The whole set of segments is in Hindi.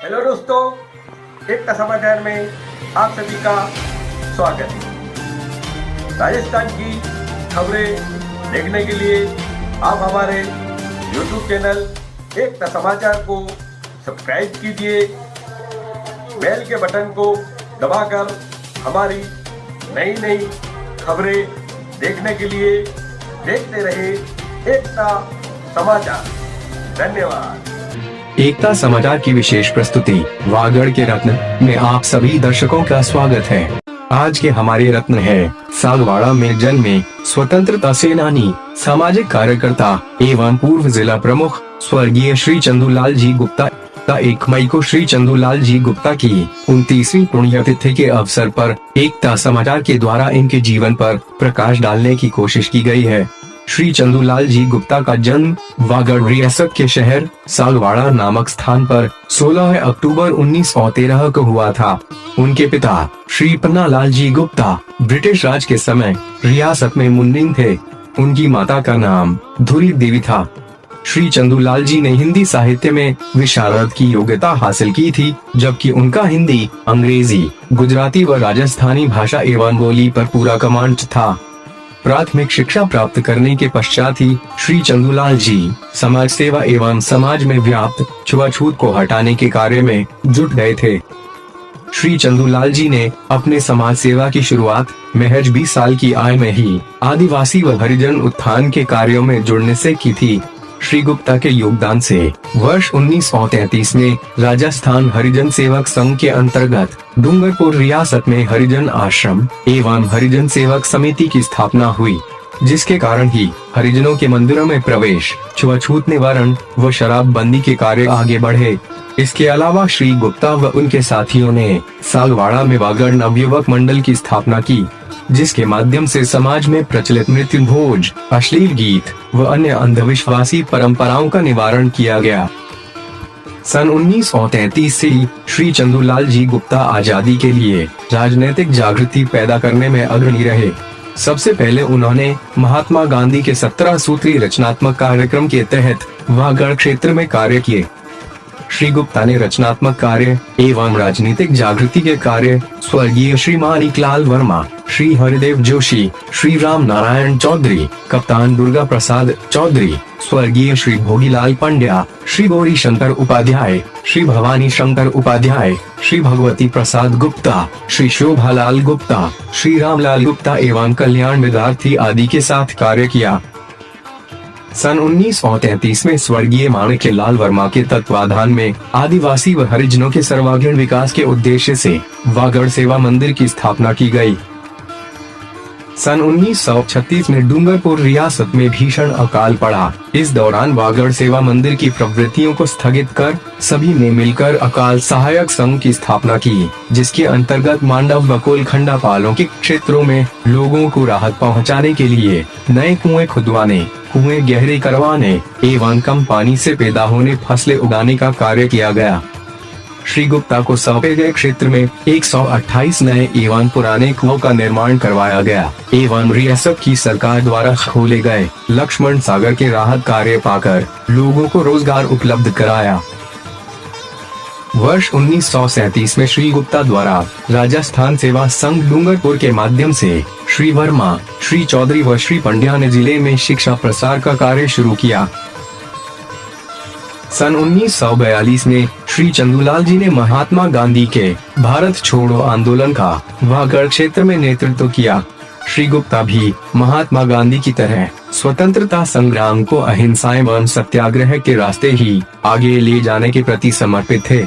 हेलो दोस्तों, एकता समाचार में आप सभी का स्वागत है। राजस्थान की खबरें देखने के लिए आप हमारे YouTube चैनल एकता समाचार को सब्सक्राइब कीजिए। बेल के बटन को दबाकर हमारी नई नई खबरें देखने के लिए देखते रहे एकता समाचार। धन्यवाद। एकता समाचार की विशेष प्रस्तुति वागड़ के रत्न में आप सभी दर्शकों का स्वागत है। आज के हमारे रत्न है सागवाड़ा में जन्मे स्वतंत्रता सेनानी, सामाजिक कार्यकर्ता एवं पूर्व जिला प्रमुख स्वर्गीय श्री चंदूलाल जी गुप्ता। 1 मई को श्री चंदूलाल जी गुप्ता की 29वीं पुण्यतिथि के अवसर पर एकता समाचार के द्वारा इनके जीवन पर प्रकाश डालने की कोशिश की गई है। श्री चंदूलाल जी गुप्ता का जन्म वागड़ रियासत के शहर सागवाड़ा नामक स्थान पर 16 अक्टूबर 1913 को हुआ था। उनके पिता श्री पन्नालाल जी गुप्ता ब्रिटिश राज के समय रियासत में मुन्निम थे। उनकी माता का नाम धुरी देवी था। श्री चंदूलाल जी ने हिंदी साहित्य में विशारद की योग्यता हासिल की थी, जबकि उनका हिंदी, अंग्रेजी, गुजराती व राजस्थानी भाषा एवं बोली पर पूरा कमांड था। प्राथमिक शिक्षा प्राप्त करने के पश्चात ही श्री चंदूलाल जी समाज सेवा एवं समाज में व्याप्त छुआछूत को हटाने के कार्य में जुट गए थे। श्री चंदूलाल जी ने अपने समाज सेवा की शुरुआत महज 20 साल की आयु में ही आदिवासी व हरिजन उत्थान के कार्यों में जुड़ने से की थी। श्री गुप्ता के योगदान से वर्ष 1933 में राजस्थान हरिजन सेवक संघ के अंतर्गत डूंगरपुर रियासत में हरिजन आश्रम एवं हरिजन सेवक समिति की स्थापना हुई, जिसके कारण ही हरिजनों के मंदिरों में प्रवेश, छुआछूत निवारण व शराबबंदी के कार्य आगे बढ़े। इसके अलावा श्री गुप्ता व उनके साथियों ने सागवाड़ा में वागड़ नवयुवक मंडल की स्थापना की, जिसके माध्यम से समाज में प्रचलित मृत्यु भोज, अश्लील गीत व अन्य अंधविश्वासी परंपराओं का निवारण किया गया। सन 1933 से श्री चंदूलाल जी गुप्ता आजादी के लिए राजनीतिक जागृति पैदा करने में अग्रणी रहे। सबसे पहले उन्होंने महात्मा गांधी के 17 सूत्री रचनात्मक कार्यक्रम के तहत वागड़ क्षेत्र में कार्य किए। श्री गुप्ता ने रचनात्मक कार्य एवं राजनीतिक जागृति के कार्य स्वर्गीय श्री माणिकलाल वर्मा, श्री हरिदेव जोशी, श्री राम नारायण चौधरी, कप्तान दुर्गा प्रसाद चौधरी, स्वर्गीय श्री भोगीलाल पंड्या, श्री गौरी शंकर उपाध्याय, श्री भवानी शंकर उपाध्याय, श्री भगवती प्रसाद गुप्ता, श्री शोभालाल गुप्ता, श्री रामलाल गुप्ता एवं कल्याण विद्यार्थी आदि के साथ कार्य किया। सन 1933 में स्वर्गीय माणिकलाल वर्मा के तत्वाधान में आदिवासी व हरिजनों के सर्वांगीण विकास के उद्देश्य से वागड़ सेवा मंदिर की स्थापना की गई। सन 1936 में डूंगरपुर रियासत में भीषण अकाल पड़ा। इस दौरान वागड़ सेवा मंदिर की प्रवृत्तियों को स्थगित कर सभी ने मिलकर अकाल सहायक संघ की स्थापना की, जिसके अंतर्गत मांडव व कोलखंडा पालों के क्षेत्रों में लोगों को राहत पहुंचाने के लिए नए कुएं खुदवाने, कुएं गहरे करवाने एवं कम पानी से पैदा होने फसलें उगाने का कार्य किया गया। श्री गुप्ता को सौंपे गए क्षेत्र में 128 नए एवं पुराने कुओं का निर्माण करवाया गया एवं रियासत की सरकार द्वारा खोले गए लक्ष्मण सागर के राहत कार्य पाकर लोगों को रोजगार उपलब्ध कराया। वर्ष 1937 में श्री गुप्ता द्वारा राजस्थान सेवा संघ डूंगरपुर के माध्यम से श्री वर्मा, श्री चौधरी व श्री पंड्या ने जिले में शिक्षा प्रसार का कार्य शुरू किया। सन 1942 में श्री चंदूलाल जी ने महात्मा गांधी के भारत छोड़ो आंदोलन का वागड़ क्षेत्र में नेतृत्व किया। श्री गुप्ता भी महात्मा गांधी की तरह स्वतंत्रता संग्राम को अहिंसा एवं सत्याग्रह के रास्ते ही आगे ले जाने के प्रति समर्पित थे।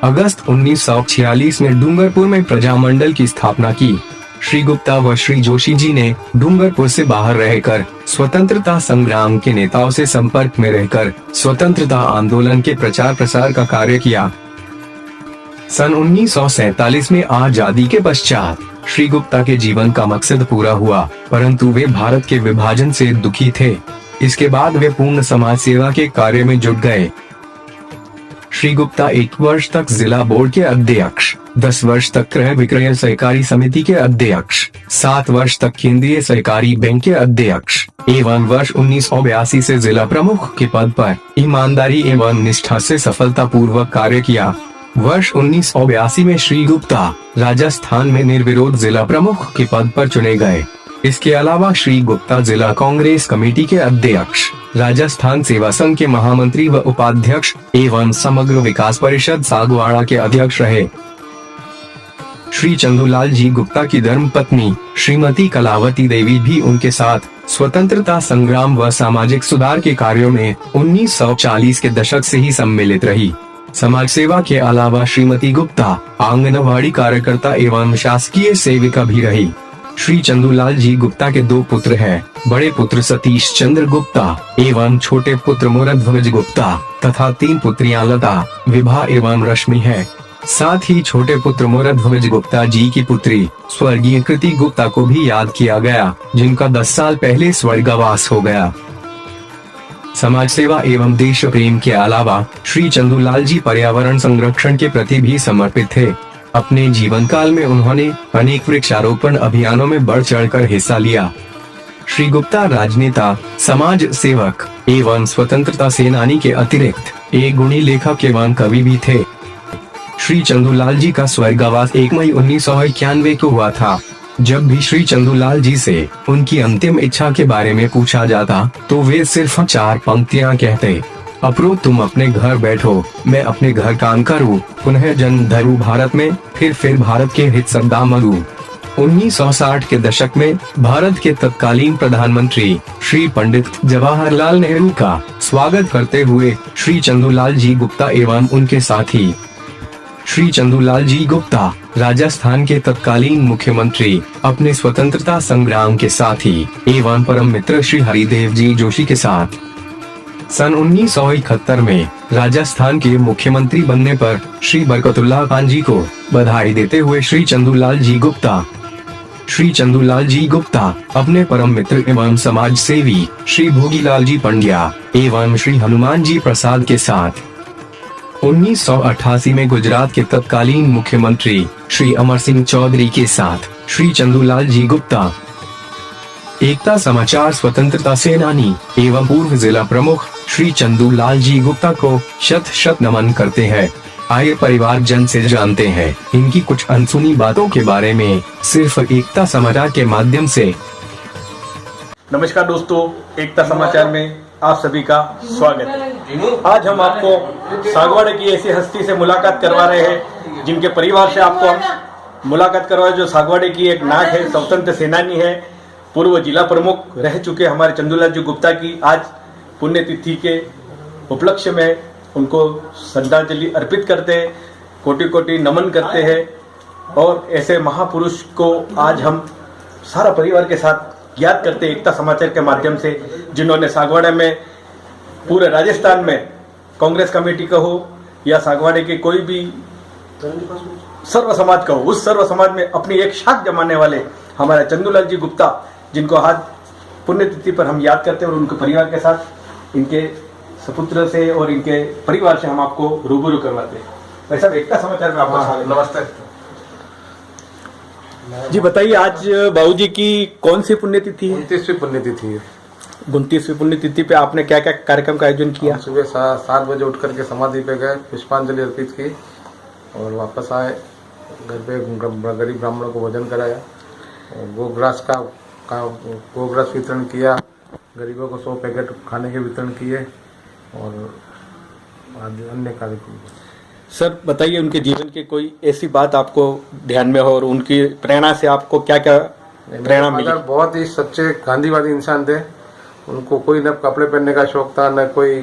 अगस्त 1946 में डूंगरपुर में प्रजामंडल की स्थापना की। श्री गुप्ता व श्री जोशी जी ने डूंगरपुर से बाहर रहकर स्वतंत्रता संग्राम के नेताओं से संपर्क में रहकर स्वतंत्रता आंदोलन के प्रचार प्रसार का कार्य किया। सन 1947 में आजादी के पश्चात श्री गुप्ता के जीवन का मकसद पूरा हुआ, परंतु वे भारत के विभाजन से दुखी थे। इसके बाद वे पूर्ण समाज सेवा के कार्य में जुट गए। श्री गुप्ता 1 वर्ष तक जिला बोर्ड के अध्यक्ष, 10 वर्ष तक क्रय विक्रय सहकारी समिति के अध्यक्ष, 7 वर्ष तक केंद्रीय सहकारी बैंक के अध्यक्ष एवं वर्ष 1982 से जिला प्रमुख के पद पर ईमानदारी एवं निष्ठा से सफलतापूर्वक कार्य किया। वर्ष 1982 में श्री गुप्ता राजस्थान में निर्विरोध जिला प्रमुख के पद पर चुने गए। इसके अलावा श्री गुप्ता जिला कांग्रेस कमेटी के अध्यक्ष, राजस्थान सेवा संघ के महामंत्री व उपाध्यक्ष एवं समग्र विकास परिषद सागवाड़ा के अध्यक्ष रहे। श्री चंदूलाल जी गुप्ता की धर्मपत्नी श्रीमती कलावती देवी भी उनके साथ स्वतंत्रता संग्राम व सामाजिक सुधार के कार्यों में 1940 के दशक से ही सम्मिलित रही। समाज सेवा के अलावा श्रीमती गुप्ता आंगनवाड़ी कार्यकर्ता एवं शासकीय सेविका भी रही। श्री चंदूलाल जी गुप्ता के 2 पुत्र हैं। बड़े पुत्र सतीश चंद्र गुप्ता एवं छोटे पुत्र मुरध्वज गुप्ता तथा 3 पुत्रियां लता, विभा एवं रश्मि है। साथ ही छोटे पुत्र मुरध्वज गुप्ता जी की पुत्री स्वर्गीय कृति गुप्ता को भी याद किया गया, जिनका 10 साल पहले स्वर्गवास हो गया। समाज सेवा एवं देश प्रेम के अलावा श्री चंदूलाल जी पर्यावरण संरक्षण के प्रति भी समर्पित थे। अपने जीवन काल में उन्होंने अनेक वृक्षारोपण अभियानों में बढ़ चढ़कर हिस्सा लिया। श्री गुप्ता राजनेता, समाज सेवक एवं स्वतंत्रता सेनानी के अतिरिक्त एक गुणी लेखक एवं कवि भी थे। श्री चंदूलाल जी का स्वर्गवास 1 मई 1991 को हुआ था। जब भी श्री चंदूलाल जी से उनकी अंतिम इच्छा के बारे में पूछा जाता तो वे सिर्फ 4 पंक्तियां कहते। अप्रो तुम अपने घर बैठो, मैं अपने घर काम करूँ, पुनः जन्म धरू भारत में, फिर भारत के हित सदा मरूं। 1960 के दशक में भारत के तत्कालीन प्रधानमंत्री श्री पंडित जवाहरलाल नेहरू का स्वागत करते हुए श्री चंदूलाल जी गुप्ता एवं उनके साथी श्री चंदूलाल जी गुप्ता राजस्थान के तत्कालीन मुख्यमंत्री अपने स्वतंत्रता संग्राम के साथी एवं परम मित्र श्री हरिदेव जी जोशी के साथ सन 1971 में राजस्थान के मुख्यमंत्री बनने पर श्री बरकतुल्लाह खान जी को बधाई देते हुए श्री चंदूलाल जी गुप्ता अपने परम मित्र एवं समाज सेवी श्री भोगीलाल जी पंड्या एवं श्री हनुमान जी प्रसाद के साथ 1988 में गुजरात के तत्कालीन मुख्यमंत्री श्री अमर सिंह चौधरी के साथ श्री चंदूलाल जी गुप्ता एकता समाचार स्वतंत्रता सेनानी एवं पूर्व जिला प्रमुख श्री चंदूलाल जी गुप्ता को शत शत नमन करते हैं। आइए परिवार जन से जानते हैं इनकी कुछ अनसुनी बातों के बारे में सिर्फ एकता समाचार के माध्यम से। नमस्कार दोस्तों, एकता समाचार में आप सभी का स्वागत है। आज हम आपको सागवाड़ा की ऐसी हस्ती से मुलाकात करवा रहे हैं जिनके परिवार से आपको हम मुलाकात करवाए, जो सागवाड़े की एक नाक है, स्वतंत्र सेनानी है, पूर्व जिला प्रमुख रह चुके हमारे चंदूलाल जी गुप्ता की आज पुण्यतिथि के उपलक्ष्य में उनको श्रद्धांजलि अर्पित करते हैं, कोटि कोटि नमन करते हैं। और ऐसे महापुरुष को आज हम सारा परिवार के साथ याद करते हैं एकता समाचार के माध्यम से, जिन्होंने सागवाड़ा में पूरे राजस्थान में कांग्रेस कमेटी का हो या सागवाड़े के कोई भी सर्व समाज का हो, उस सर्व समाज में अपनी एक शाख जमाने वाले हमारे चंदूलाल जी गुप्ता, जिनको आज पुण्यतिथि पर हम याद करते हैं और उनके परिवार के साथ, इनके सपुत्र से और इनके परिवार से हम आपको रूबरू करवाते हैं। वैसा एकता समाचार में आपका नमस्ते जी। बताइए, आज बाबूजी की कौन सी पुण्यतिथि है? 29वीं पुण्यतिथि है। 29वीं पुण्यतिथि पे आपने क्या क्या कार्यक्रम का आयोजन किया? सुबह 7 बजे उठ करके समाधि पे गए, पुष्पांजलि अर्पित की और वापस आए। घर पे गरीब ब्राह्मणों को भोजन कराया और गोग्रास का गोग्रास वितरण किया, गरीबों को 100 पैकेट खाने के वितरण किए और अन्य कार्यक्रम। सर बताइए, उनके जीवन की कोई ऐसी बात आपको ध्यान में हो और उनकी प्रेरणा से आपको क्या क्या प्रेरणा मिली? बहुत ही सच्चे गांधीवादी इंसान थे। उनको कोई न कपड़े पहनने का शौक था, न कोई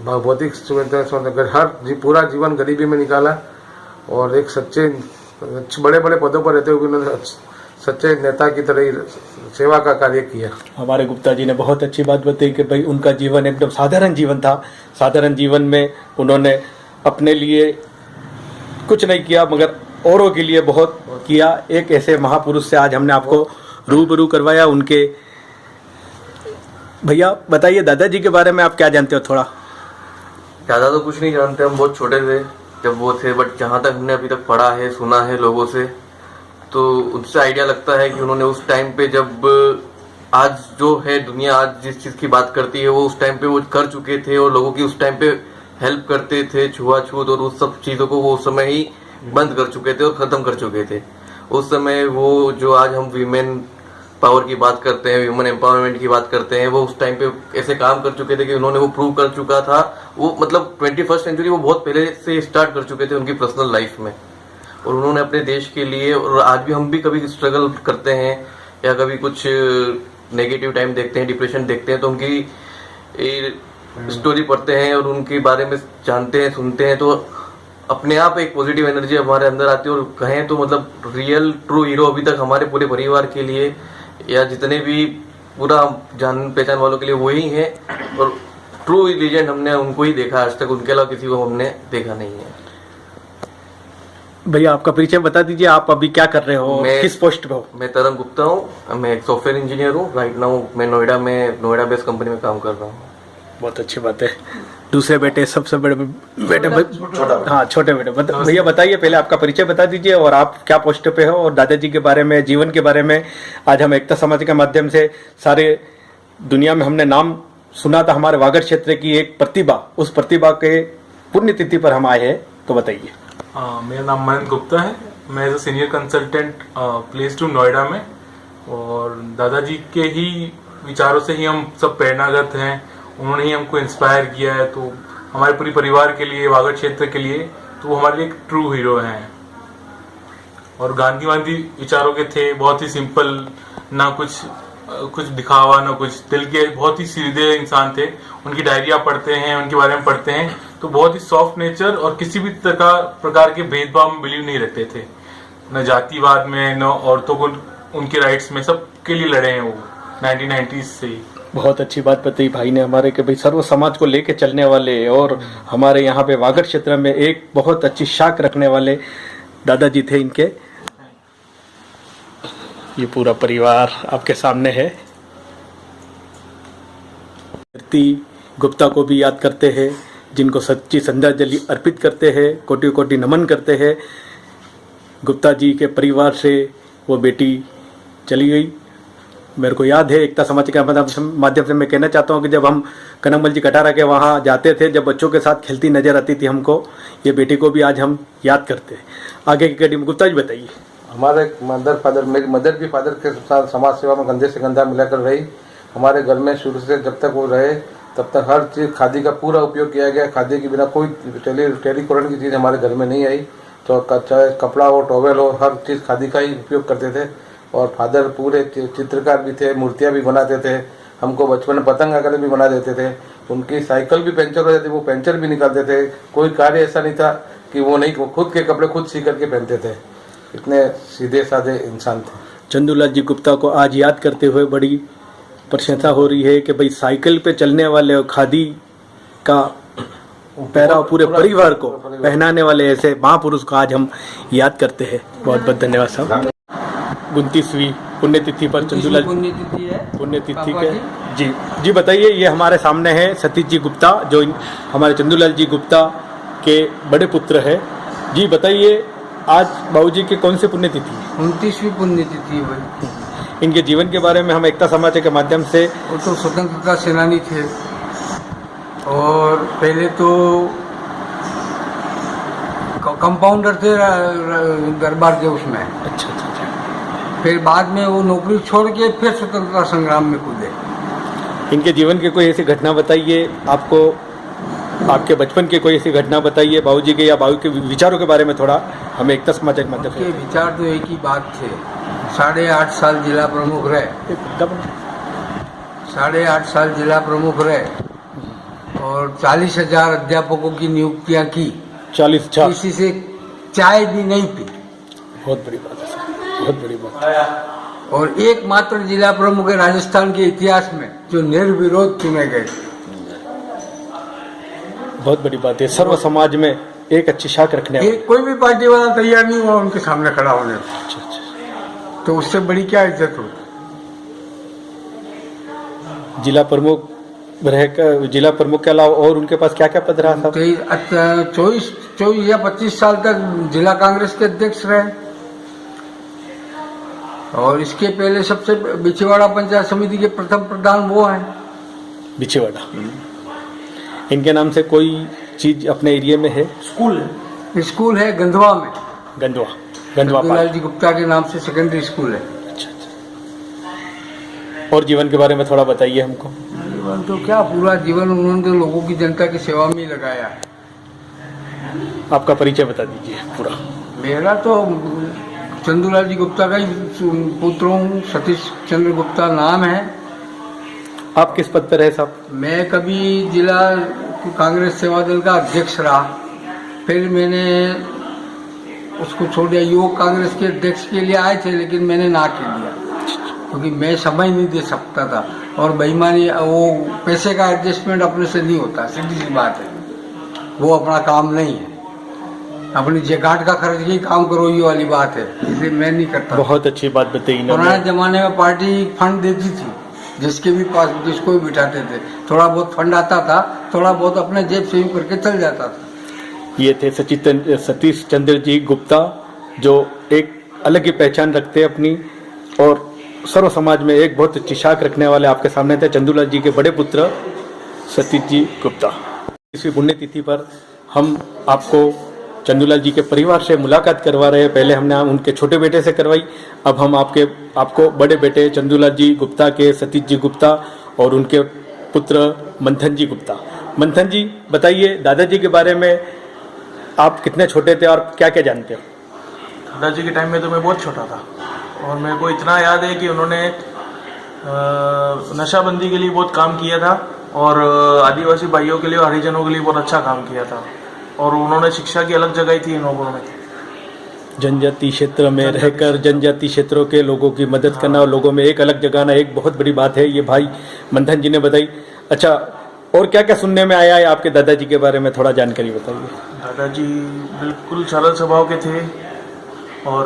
भौतिक सुविधा, पूरा जीवन गरीबी में निकाला और एक सच्चे बड़े बड़े पदों पर रहते हुए उन्होंने सच्चे नेता की तरह सेवा का कार्य किया। हमारे गुप्ता जी ने बहुत अच्छी बात बताई कि भाई उनका जीवन एकदम साधारण जीवन था। साधारण जीवन में उन्होंने अपने लिए कुछ नहीं किया मगर औरों के लिए बहुत किया। एक ऐसे महापुरुष से आज हमने आपको रूबरू करवाया। उनके भैया बताइए, दादाजी के बारे में आप क्या जानते हो? थोड़ा ज़्यादा तो कुछ नहीं जानते, हम बहुत छोटे थे जब वो थे, बट जहाँ तक हमने अभी तक पढ़ा है, सुना है लोगों से, तो उनसे आइडिया लगता है कि उन्होंने उस टाइम पे, जब आज जो है दुनिया आज जिस चीज़ की बात करती है, वो उस टाइम पे वो कर चुके थे और लोगों की उस टाइम पे हेल्प करते थे। छुआछूत और उस सब चीज़ों को वो उस समय ही बंद कर चुके थे और ख़त्म कर चुके थे। उस समय वो जो आज हम वीमेन पावर की बात करते हैं, ह्यूमन एम्पावरमेंट की बात करते हैं, वो उस टाइम पे ऐसे काम कर चुके थे कि उन्होंने वो प्रूव कर चुका था। वो मतलब 21st सेंचुरी वो बहुत पहले से स्टार्ट कर चुके थे उनकी पर्सनल लाइफ में, और उन्होंने अपने देश के लिए, और आज भी हम भी कभी स्ट्रगल करते हैं या कभी कुछ नेगेटिव टाइम देखते हैं, डिप्रेशन देखते हैं, तो उनकी स्टोरी पढ़ते हैं और उनके बारे में जानते हैं, सुनते हैं, तो अपने आप एक पॉजिटिव एनर्जी हमारे अंदर आती है। और कहें तो मतलब रियल ट्रू हीरो अभी तक हमारे पूरे परिवार के लिए या जितने भी पूरा जान पहचान वालों के लिए वही है, और ट्रू लीजेंड हमने उनको ही देखा आज तक, उनके अलावा किसी को हमने देखा नहीं है। भैया आपका परिचय बता दीजिए, आप अभी क्या कर रहे हो, किस पोस्ट पे हो? मैं तरंग गुप्ता हूँ, मैं एक सॉफ्टवेयर इंजीनियर हूँ। राइट नाउ मैं नोएडा बेस्ड कंपनी में काम कर रहा हूँ। बहुत अच्छी बात है। दूसरे बेटे, सबसे बड़े बेटे, हाँ छोटे बेटे, भैया बताइए, पहले आपका परिचय बता दीजिए और आप क्या पोस्ट पे हो, और दादाजी के बारे में, जीवन के बारे में। आज हम एकता समाज के माध्यम से सारे दुनिया में हमने नाम सुना था हमारे वागड़ क्षेत्र की एक प्रतिभा, उस प्रतिभा के पुण्यतिथि पर हम आए हैं, तो बताइए। मेरा नाम मनन गुप्ता है। मैं as a senior consultant place to Noida में, और दादाजी के ही विचारों से ही हम सब प्रेरणागत हैं। उन्होंने ही हमको इंस्पायर किया है, तो हमारे पूरी परिवार के लिए, वागड़ क्षेत्र के लिए, तो वो हमारे लिए एक ट्रू हीरो हैं। और गांधीवादी विचारों के थे, बहुत ही सिंपल, ना कुछ दिखावा, ना कुछ दिल के, बहुत ही सीधे इंसान थे। उनकी डायरिया पढ़ते हैं, उनके बारे में पढ़ते हैं, तो बहुत ही सॉफ्ट नेचर, और किसी भी प्रकार के भेदभाव में बिलीव नहीं रखते थे, न जातिवाद में, न औरतों को उनके राइट्स में, सबके लिए लड़े हैं वो 1990s से ही। बहुत अच्छी बात बताई भाई ने हमारे कि भाई सर्व समाज को लेके चलने वाले, और हमारे यहाँ पे वागड़ क्षेत्र में एक बहुत अच्छी शाख रखने वाले दादाजी थे इनके। ये पूरा परिवार आपके सामने है। गुप्ता को भी याद करते हैं, जिनको सच्ची श्रद्धांजलि अर्पित करते हैं, कोटि कोटि नमन करते हैं। गुप्ता जी के परिवार से वो बेटी चली गई। मेरे को याद है, एकता समाज के माध्यम से मैं कहना चाहता हूँ कि जब हम कनकमल जी कटारा के वहाँ जाते थे, जब बच्चों के साथ खेलती नजर आती थी हमको, ये बेटी को भी आज हम याद करते हैं। आगे की कड़ी में गुप्ता जी बताइए। हमारे मेरी मदर भी फादर के साथ समाज सेवा में कंधे से कंधा मिलाकर रही। हमारे घर में शुरू से जब तक वो रहे तब तक हर चीज़ खादी का पूरा उपयोग किया गया। खादी के बिना कोई टेलीकॉलर की चीज़ हमारे घर में नहीं आई। तो चाहे कपड़ा हो, टॉवेल हो, हर चीज़ खादी का ही उपयोग करते थे। और फादर पूरे चित्रकार भी थे, मूर्तियाँ भी बनाते थे। हमको बचपन में पतंग आकर भी बना देते थे। उनकी साइकिल भी पंचर हो जाती, वो पंचर भी निकालते थे। कोई कार्य ऐसा नहीं था कि वो नहीं, वो खुद के कपड़े खुद सी करके पहनते थे। इतने सीधे साधे इंसान थे। चंदूलाल जी गुप्ता को आज याद करते हुए बड़ी प्रशंसा हो रही है कि भाई साइकिल पे चलने वाले और खादी का पहराव पूरे परिवार को पहनाने वाले ऐसे महापुरुष को आज हम याद करते हैं। बहुत बहुत धन्यवाद साहब। 29वीं पुण्यतिथि पर चंदूलाल पुण्यतिथि के जी बताइए। ये हमारे सामने है सतीश जी गुप्ता, जो हमारे चंदूलाल जी गुप्ता के बड़े पुत्र है। जी बताइए, आज बाबूजी की कौन सी पुण्यतिथि है? 29वीं पुण्यतिथि है। इनके जीवन के बारे में हम एकता समाज के माध्यम से। वो तो स्वतंत्रता सेनानी थे, और पहले तो कंपाउंडर थे दरबार के उसमें। अच्छा। फिर बाद में वो नौकरी छोड़ के फिर स्वतंत्रता संग्राम में कूदे। इनके जीवन की कोई ऐसी घटना बताइए, आपको आपके बचपन की कोई ऐसी घटना बताइए, बाबूजी के या बाबू के विचारों के बारे में थोड़ा हमें एकता समाज के माध्यम से। विचार तो एक ही बात थे। 8.5 साल जिला प्रमुख रहे, 8.5 साल जिला प्रमुख रहे, और 40,000 अध्यापकों की नियुक्तियां की। 40 किसी से चाय भी नहीं पी। बहुत बड़ी बात है, बहुत बड़ी बात। और एकमात्र जिला प्रमुख है राजस्थान के इतिहास में जो निर्विरोध चुने गए। बहुत बड़ी बात है। सर्व समाज में एक अच्छी शाख रखने वाले। कोई भी पार्टी वाला तैयार नहीं हुआ उनके सामने खड़ा होने। तो उससे बड़ी क्या इज्जत होती। जिला प्रमुख रहकर जिला प्रमुख के अलावा और उनके पास क्या क्या पद रहा था? 24 या 25 साल तक जिला कांग्रेस के अध्यक्ष रहे, और इसके पहले सबसे बिछवाड़ा पंचायत समिति के प्रथम प्रधान वो हैं। बिछवाड़ा। इनके नाम से कोई चीज अपने एरिया में है? स्कूल है गंधवा में, गंधवा लाल जी गुप्ता के नाम से सेकेंडरी स्कूल है। अच्छा। और जीवन के बारे में थोड़ा बताइए हमको। जीवन तो क्या, पूरा जीवन उन्होंने तो लोगों की, जनता की सेवा में ही लगाया है। आपका परिचय बता दीजिए पूरा। मेरा तो चंदूलाल जी गुप्ता का ही पुत्र हूँ, सतीश चंद्र गुप्ता नाम है। आप किस पद पर रहे साहब? मैं कभी जिला कांग्रेस सेवा दल का अध्यक्ष रहा, फिर मैंने उसको छोड़ दिया। युवक कांग्रेस के अध्यक्ष के लिए आए थे, लेकिन मैंने ना कर दिया, क्योंकि मैं समय नहीं दे सकता था, और बेईमानी, वो पैसे का एडजस्टमेंट अपने से नहीं होता, सीधी सी बात है। वो अपना काम नहीं है, अपनी जेकाट का खर्च ही काम करो, ये वाली बात है, इसलिए मैं नहीं करता। बहुत अच्छी बात बताई इन्होंने। पुराने जमाने में पार्टी फंड देती थी, जिसके भी पास जिसको भी बिठाते थे, थोड़ा बहुत फंड आता था, थोड़ा बहुत अपने जेब से ही करके चल जाता था। ये थे सतीश चंद्र जी गुप्ता, जो एक अलग ही पहचान रखते हैं अपनी, और सर्व समाज में एक बहुत अच्छी शाख रखने वाले आपके सामने थे चंदूलाल जी के बड़े पुत्र सतीश जी गुप्ता। इसी पुण्यतिथि पर हम आपको चंदूलाल जी के परिवार से मुलाकात करवा रहे हैं। पहले हमने उनके छोटे बेटे से करवाई, अब हम आपको बड़े बेटे चंदूलाल जी गुप्ता के, सतीश जी गुप्ता और उनके पुत्र मंथन जी गुप्ता। मंथन जी बताइए, दादाजी के बारे में आप कितने छोटे थे और क्या क्या जानते हो? दादाजी के टाइम में तो मैं बहुत छोटा था, और मेरे को इतना याद है कि उन्होंने नशाबंदी के लिए बहुत काम किया था, और आदिवासी भाइयों के लिए और हरिजनों के लिए बहुत अच्छा काम किया था, और उन्होंने शिक्षा की अलग जगह थी इन लोगों में। जनजाति क्षेत्र में रहकर जनजाति क्षेत्रों के लोगों की मदद करना और लोगों में एक अलग जगाना एक बहुत बड़ी बात है, ये भाई मंथन जी ने बताई। अच्छा, और क्या क्या सुनने में आया है आपके दादाजी के बारे में, थोड़ा जानकारी बताइए। दादाजी बिल्कुल सरल स्वभाव के थे, और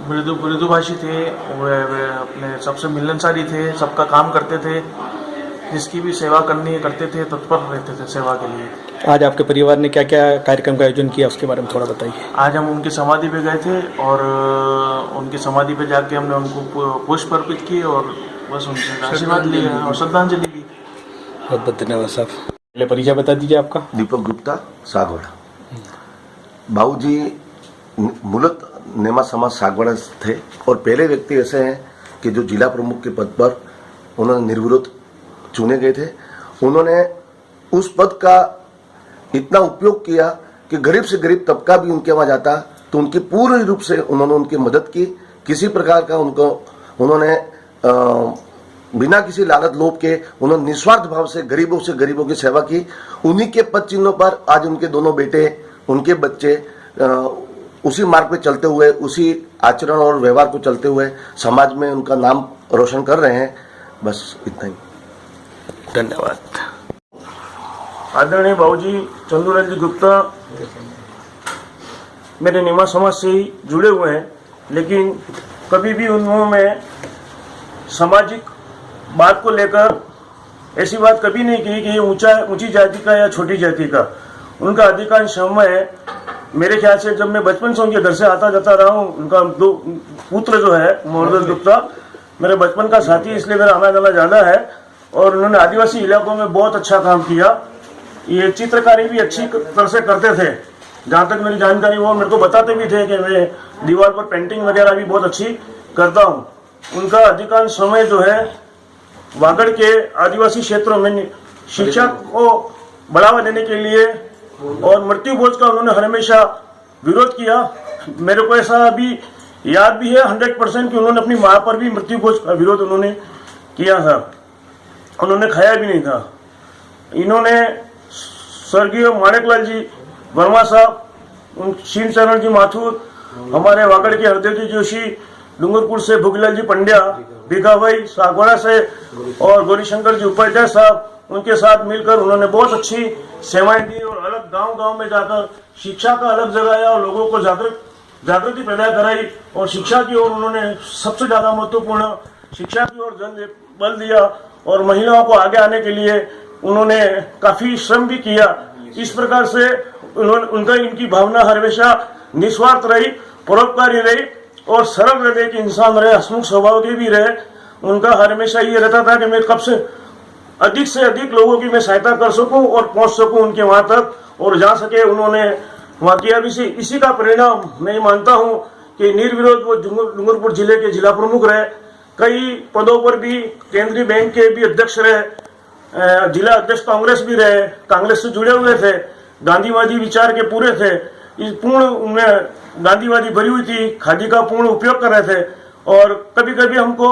मृदुभाषी थे, वे अपने सबसे मिलनसारी थे, सबका काम करते थे, जिसकी भी सेवा करनी करते थे, तत्पर रहते थे सेवा के लिए। आज आपके परिवार ने क्या क्या कार्यक्रम का आयोजन किया, उसके बारे में थोड़ा बताइए। आज हम उनकी समाधि पे गए थे, और उनकी समाधि पे जाके हमने उनको पुष्प अर्पित किए, और बस उनसे आशीर्वाद लिए और श्रद्धांजलि दी। बहुत बहुत धन्यवाद साहब। पहले परिचय बता दीजिए आपका। दीपक गुप्ता, सागवाड़ा। बाबूजी मूलत नेमा समाज सागवाड़ा थे, और पहले व्यक्ति ऐसे हैं कि जो जिला प्रमुख के पद पर उन्होंने निर्विरोध चुने गए थे। उन्होंने उस पद का इतना उपयोग किया कि गरीब से गरीब तबका भी उनके वहाँ जाता तो उनकी पूर्ण रूप से उन्होंने उनकी मदद की। किसी प्रकार का उन्होंने बिना किसी लालच लोभ के उन्होंने निस्वार्थ भाव से गरीबों की सेवा की। उन्हीं के पद चिन्हों पर आज उनके दोनों बेटे, उनके बच्चे उसी मार्ग पे चलते हुए, उसी आचरण और व्यवहार को चलते हुए समाज में उनका नाम रोशन कर रहे हैं। बस इतना ही, धन्यवाद। आदरणीय बाबूजी चंदूलाल जी गुप्ता मेरे निमा समाज से ही जुड़े हुए हैं, लेकिन कभी भी उन्होंने सामाजिक बात को लेकर ऐसी बात कभी नहीं की कि ये ऊंची जाति का या छोटी जाति का। उनका अधिकांश समय, मेरे ख्याल से जब मैं बचपन से उनके घर से आता जाता रहा हूँ, उनका दो पुत्र जो है मोहम्मद गुप्ता मेरे बचपन का साथी, इसलिए मेरा आना जाना ज़्यादा है, और उन्होंने आदिवासी इलाकों में बहुत अच्छा काम किया। ये चित्रकारी भी अच्छी तरह से करते थे, जहाँ तक मेरी जानकारी, वो मेरे को बताते भी थे कि मैं दीवार पर पेंटिंग वगैरह भी बहुत अच्छी करता हूँ। उनका अधिकांश समय जो है वागड़ के आदिवासी क्षेत्रों में शिक्षा को बढ़ावा देने के लिए और मृत्यु भोज का उन्होंने हमेशा विरोध किया। मेरे को ऐसा अभी याद भी है 100% कि उन्होंने अपनी माँ पर भी मृत्यु भोज का विरोध उन्होंने किया था, उन्होंने खाया भी नहीं था। इन्होंने स्वर्गीय माणिकलाल जी वर्मा साहब, शील चरण जी माथुर, हमारे वागड़ के हरदेव जी जोशी, डूंगरपुर से भुगलाल जी पंड्या, भीखाभाई सागवाड़ा से और गौरीशंकर जी उपाध्याय साहब, उनके साथ मिलकर उन्होंने बहुत अच्छी सेवाएं दी और अलग गांव-गांव में जाकर शिक्षा का अलग जगाया और लोगों को जागृति पैदा कराई। और शिक्षा की ओर उन्होंने सबसे ज्यादा महत्वपूर्ण शिक्षा की ओर बल दिया और महिलाओं को आगे आने के लिए उन्होंने काफी श्रम भी किया। इस प्रकार से उनका इनकी भावना हमेशा निस्वार्थ रही, परोपकारी रही और सरल हृदय के इंसान रहे, हसमुख स्वभाव के भी रहे। उनका हमेशा ये रहता था कि मैं कब से अधिक लोगों की मैं सहायता कर सकूं और पहुंच सकूं उनके वहां तक, और जा सके उन्होंने वहां किया भी। इसी का परिणाम मैं मानता हूं कि निर्विरोध वो डूंगरपुर जिले के जिला प्रमुख रहे, कई पदों पर भी, केंद्रीय बैंक के भी अध्यक्ष रहे, जिला अध्यक्ष कांग्रेस भी रहे, कांग्रेस से जुड़े हुए थे, गांधीवादी विचार के पूरे थे, इस पूर्ण उनमें गांधीवादी भरी हुई थी, खादी का पूर्ण उपयोग कर रहे थे और कभी कभी हमको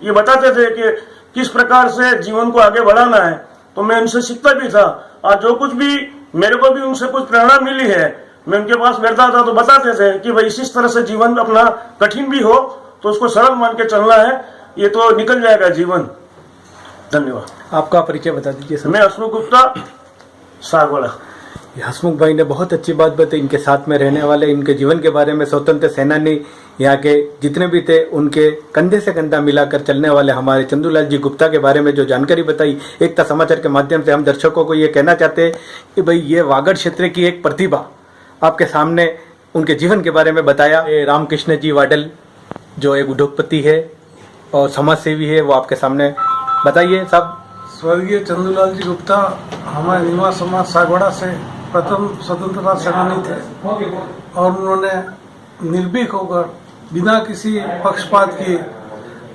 ये बताते थे कि किस प्रकार से जीवन को आगे बढ़ाना है, तो मैं उनसे सीखता भी था। और जो कुछ भी मेरे को भी उनसे कुछ प्रेरणा मिली है, मैं उनके पास बैठता था तो बताते थे कि भाई इस तरह से जीवन अपना कठिन भी हो तो उसको सरल मान के चलना है, ये तो निकल जाएगा जीवन। धन्यवाद। आपका परिचय बता दीजिए सर। मैं हसमुख गुप्ता, सागवाड़ा। हसमुख भाई ने बहुत अच्छी बात बताई, इनके साथ में रहने वाले, इनके जीवन के बारे में, स्वतंत्र सेनानी यहाँ के जितने भी थे उनके कंधे से कंधा मिलाकर चलने वाले हमारे चंदूलाल जी गुप्ता के बारे में जो जानकारी बताई, एकता समाचार के माध्यम से हम दर्शकों को ये कहना चाहते हैं कि भाई ये वागड़ क्षेत्र की एक प्रतिभा आपके सामने उनके जीवन के बारे में बताया। रामकृष्ण जी वाडल जो एक उद्योगपति है और समाज सेवी है, वो आपके सामने बताइए साहब। स्वर्गीय चंदूलाल जी गुप्ता हमारे निवास समाज सागवाड़ा से प्रथम स्वतंत्रता सेनानी थे और उन्होंने निर्भीक होकर बिना किसी पक्षपात के,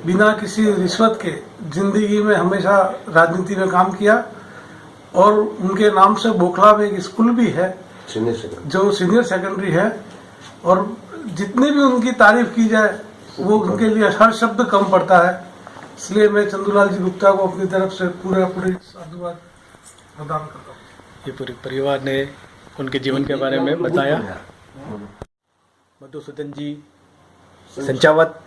बिना किसी रिश्वत के जिंदगी में हमेशा राजनीति में काम किया। और उनके नाम से बोखला में एक स्कूल भी है जो सीनियर सेकेंडरी है, और जितनी भी उनकी तारीफ की जाए वो उनके लिए हर शब्द कम पड़ता है। इसलिए मैं चंदूलाल जी गुप्ता को अपनी तरफ से पूरी साधुवाद प्रदान करता हूँ। ये पूरे परिवार ने उनके जीवन के बारे में बताया। मधुसूदन जी संचावत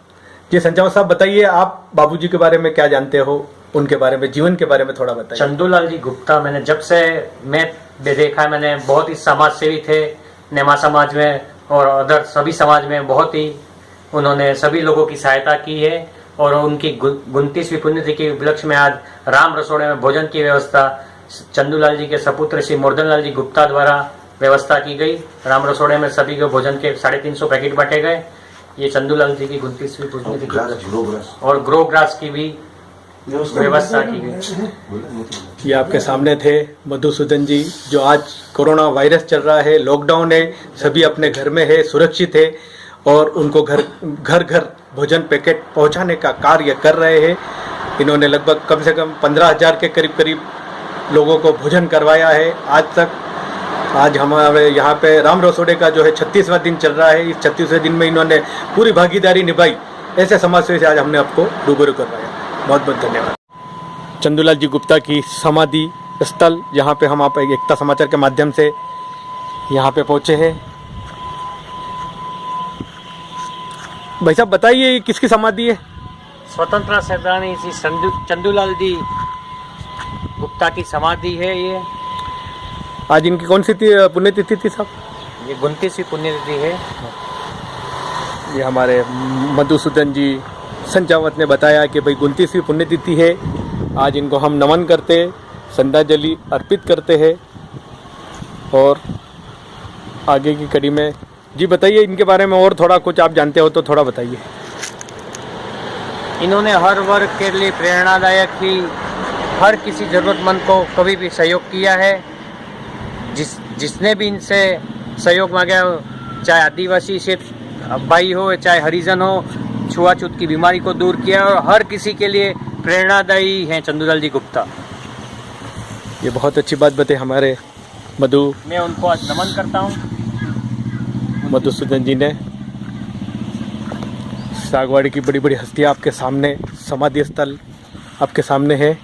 जी, संचावत साहब बताइए, आप बाबूजी के बारे में क्या जानते हो, उनके बारे में, जीवन के बारे में थोड़ा बताइए। चंदूलाल जी गुप्ता मैंने जब से मैं देखा है, मैंने बहुत ही समाज सेवी थे, नेमा समाज में और अदर सभी समाज में बहुत ही उन्होंने सभी लोगों की सहायता की है। और उनकी 29वीं पुण्यतिथि के उपलक्ष्य में आज राम रसोड़े में भोजन की व्यवस्था चंदूलाल जी के सपुत्र श्री मूर्धनलाल जी गुप्ता द्वारा व्यवस्था की गई। राम रसोड़े में सभी को भोजन के 350 पैकेट बांटे गए। ये चंदूलाल जी की 29वीं पुण्यतिथि और ग्रो ग्रास की भी व्यवस्था की गई। ये आपके सामने थे मधुसूदन जी, जो आज कोरोना वायरस चल रहा है, लॉकडाउन है, सभी अपने घर में है, सुरक्षित है और उनको घर घर भोजन पैकेट पहुंचाने का कार्य कर रहे हैं। इन्होंने लगभग कम से कम 15,000 के करीब लोगों को भोजन करवाया है आज तक। आज हमारे यहाँ पे राम रसोड़े का जो है 36वां दिन चल रहा है। इस 36वें दिन में इन्होंने पूरी भागीदारी निभाई। ऐसे समाज सेवी से आज हमने आपको रूबरू करवाया। बहुत बहुत धन्यवाद। चंदूलाल जी गुप्ता की समाधि स्थल, यहाँ पे हम आप एकता समाचार के माध्यम से यहाँ पे पहुँचे हैं। भाई साहब बताइए, ये किसकी समाधि है? स्वतंत्रता सेनानी श्री चंदूलाल जी गुप्ता की समाधि है। ये आज इनकी कौन सी पुण्यतिथि थी साहब? ये 29वीं पुण्यतिथि है। ये हमारे मधुसूदन जी संचावत ने बताया कि भाई 29वीं पुण्यतिथि है। आज इनको हम नमन करते, श्रद्धांजलि अर्पित करते हैं। और आगे की कड़ी में जी बताइए इनके बारे में, और थोड़ा कुछ आप जानते हो तो थोड़ा बताइए। इन्होंने हर वर्ग के लिए प्रेरणादायक ही हर किसी ज़रूरतमंद को कभी भी सहयोग किया है। जिसने भी इनसे सहयोग मांगा, चाहे आदिवासी से भाई हो, चाहे हरिजन हो, छुआछूत की बीमारी को दूर किया और हर किसी के लिए प्रेरणादायी हैं चंदूलाल जी गुप्ता। ये बहुत अच्छी बात बताई हमारे मैं उनको आज नमन करता हूँ। मधुसूदन जी ने। सागवाड़ी की बड़ी बड़ी हस्तियाँ आपके सामने, समाधि स्थल आपके सामने है।